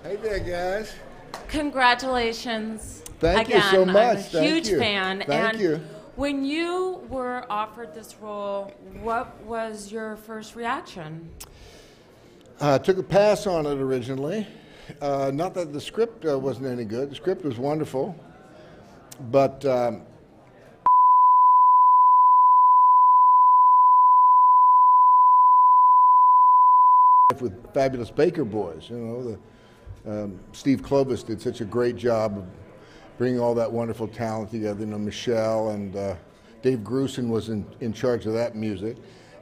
Hey there, guys. Congratulations. Thank you Again, so much. I'm a Thank huge you. fan. Thank and you. when you were offered this role, what was your first reaction? I took a pass on it originally. Not that the script wasn't any good. The script was wonderful, but with Fabulous Baker Boys, Steve Clovis did such a great job of bringing all that wonderful talent together. Michelle and Dave Grusin was in charge of that music.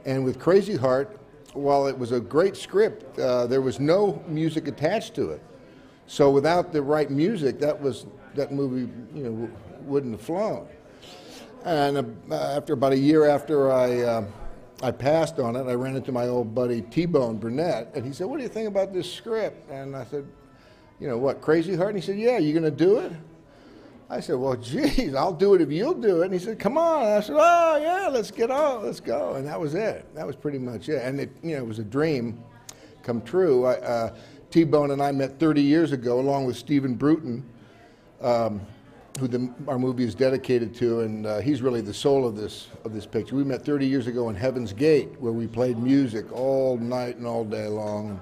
And with Crazy Heart, while it was a great script, there was no music attached to it. So without the right music, that movie wouldn't have flown. And after about a year after I passed on it, I ran into my old buddy T-Bone Burnett, and he said, "What do you think about this script?" And I said, "What, Crazy Heart?" And he said, "Yeah, you going to do it?" I said, "Well, geez, I'll do it if you'll do it." And he said, "Come on." And I said, "Oh, yeah, let's go." And that was it. That was pretty much it. And it was a dream come true. T-Bone and I met 30 years ago, along with Stephen Bruton, who our movie is dedicated to, and he's really the soul of this picture. We met 30 years ago in Heaven's Gate, where we played music all night and all day long.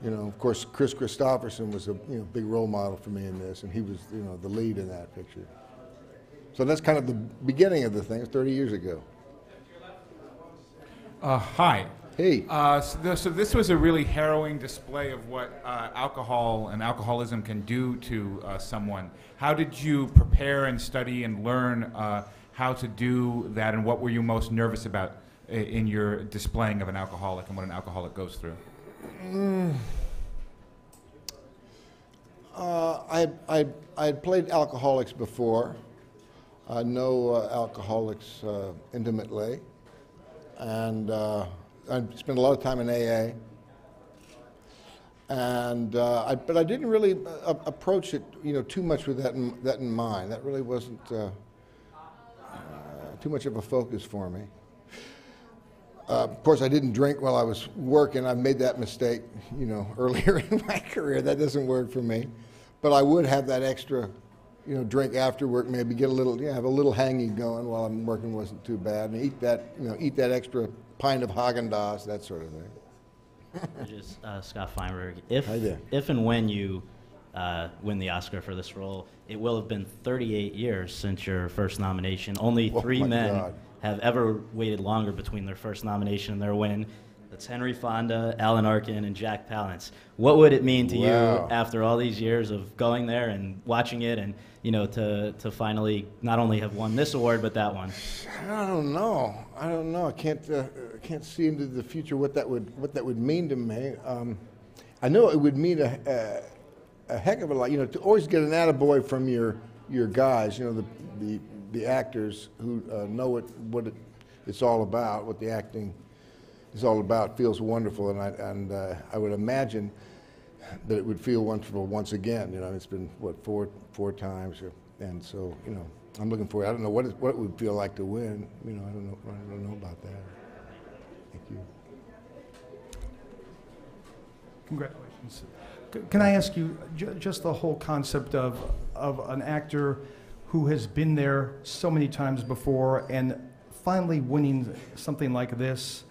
And, of course, Chris Christopherson was a big role model for me in this, and he was the lead in that picture. So that's kind of the beginning of the thing. It's 30 years ago. Hi. Hey. So this was a really harrowing display of what alcohol and alcoholism can do to someone. How did you prepare and study and learn how to do that, and what were you most nervous about in your displaying of an alcoholic and what an alcoholic goes through? I had played alcoholics before. I know alcoholics intimately, and I spent a lot of time in AA. And but I didn't really approach it, too much with that in mind. That really wasn't too much of a focus for me. Of course, I didn't drink while I was working. I made that mistake, earlier in my career. That doesn't work for me. But I would have that extra, drink after work, maybe get a little, have a little hanging going while I'm working wasn't too bad, and eat that extra pint of Haagen-Dazs, that sort of thing. Just Scott Feinberg. If and when you win the Oscar for this role, it will have been 38 years since your first nomination. Only three men have ever waited longer between their first nomination and their win. That's Henry Fonda, Alan Arkin, and Jack Palance. What would it mean to you after all these years of going there and watching it, and to finally not only have won this award but that one? I don't know. I can't see into the future what that would mean to me. I know it would mean a heck of a lot. To always get an attaboy from your guys. The actors who know what it's all about, what the acting is all about, feels wonderful, and I would imagine that it would feel wonderful once again. It's been four times, and so I'm looking forward. I don't know what it would feel like to win. I don't know about that. Thank you. Congratulations. Can I ask you just the whole concept of an actor who has been there so many times before and finally winning something like this,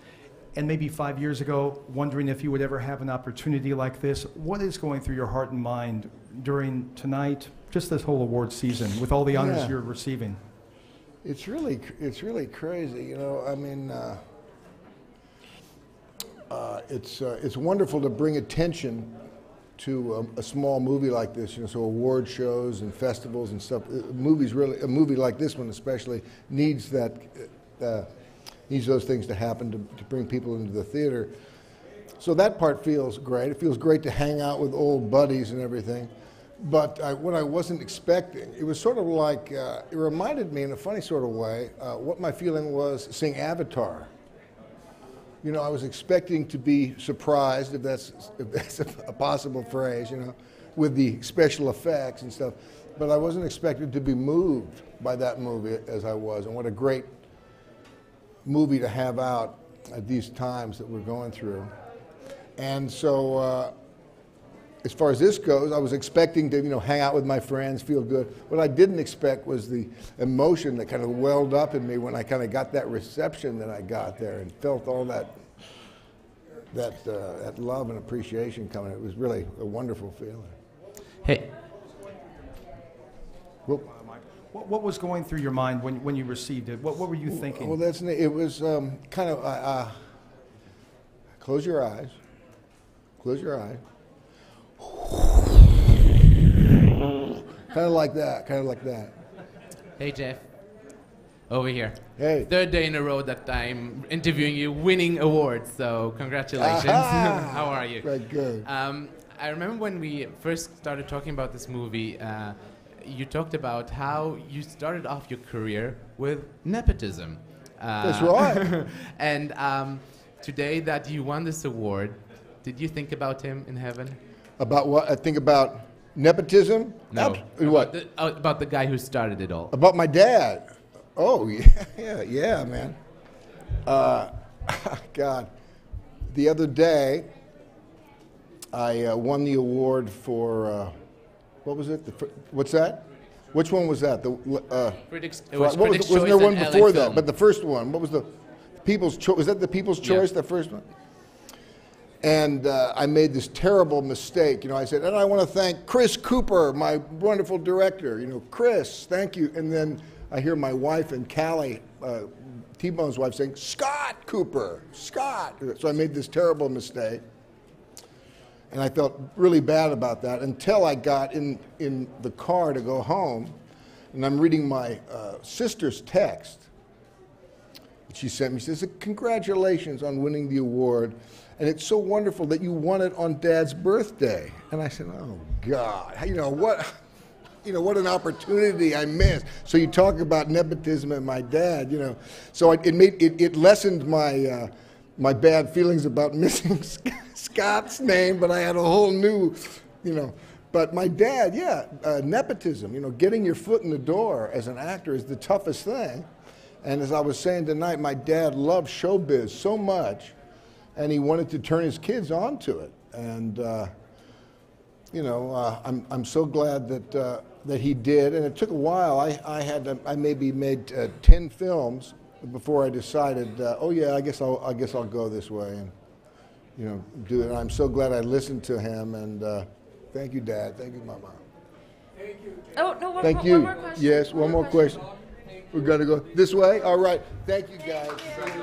and maybe 5 years ago wondering if you would ever have an opportunity like this? What is going through your heart and mind during tonight, just this whole award season, with all the honors you're receiving? It's really crazy. It's wonderful to bring attention to a small movie like this, so award shows and festivals and stuff. A movie like this one especially needs those things to happen to bring people into the theater. So that part feels great. It feels great to hang out with old buddies and everything. But what I wasn't expecting, it was sort of like, it reminded me in a funny sort of way, what my feeling was seeing Avatar. I was expecting to be surprised, if that's a possible phrase, with the special effects and stuff. But I wasn't expected to be moved by that movie as I was. And what a great movie to have out at these times that we're going through. And so as far as this goes, I was expecting to, hang out with my friends, feel good. What I didn't expect was the emotion that kind of welled up in me when I kind of got that reception that I got there and felt all that love and appreciation coming. It was really a wonderful feeling. Hey. Well, What was going through your mind when you received it? What were you thinking? Well, it was kind of, close your eyes. Close your eyes. Kind of like that. Hey, Jeff. Over here. Hey. Third day in a row that I'm interviewing you, winning awards. So congratulations. How are you? Very good. I remember when we first started talking about this movie, you talked about how you started off your career with nepotism. That's right. And today that you won this award, did you think about him in heaven? About what? I think about nepotism? No. What? About the guy who started it all. About my dad. Oh, yeah, man. God. The other day, I won the award for, what was it? What's that? Which one was that? Critics' Wasn't Choice there one and before LA that? Film. But the first one, what was the People's Choice? Was that the People's Choice, the first one? And I made this terrible mistake. I said, and I want to thank Chris Cooper, my wonderful director. Chris, thank you. And then I hear my wife and Callie, T-Bone's wife, saying, Scott Cooper, Scott. So I made this terrible mistake. And I felt really bad about that until I got in the car to go home. And I'm reading my sister's text. She sent me, she says, congratulations on winning the award. And it's so wonderful that you won it on Dad's birthday. And I said, oh, God, what an opportunity I missed. So you talk about nepotism and my dad, So it lessened my bad feelings about missing Scott's name, but I had a whole new, But my dad, nepotism, getting your foot in the door as an actor is the toughest thing. And as I was saying tonight, my dad loved showbiz so much, and he wanted to turn his kids onto it. And I'm so glad that he did. And it took a while. I maybe made 10 films before I decided. I guess I'll go this way and do it. And I'm so glad I listened to him. And thank you, Dad. Thank you, Mama. Thank you. Oh no! One Thank more, you. One more question. Yes, one more question. We're gonna go this way. All right. Thank you, guys. Thank you.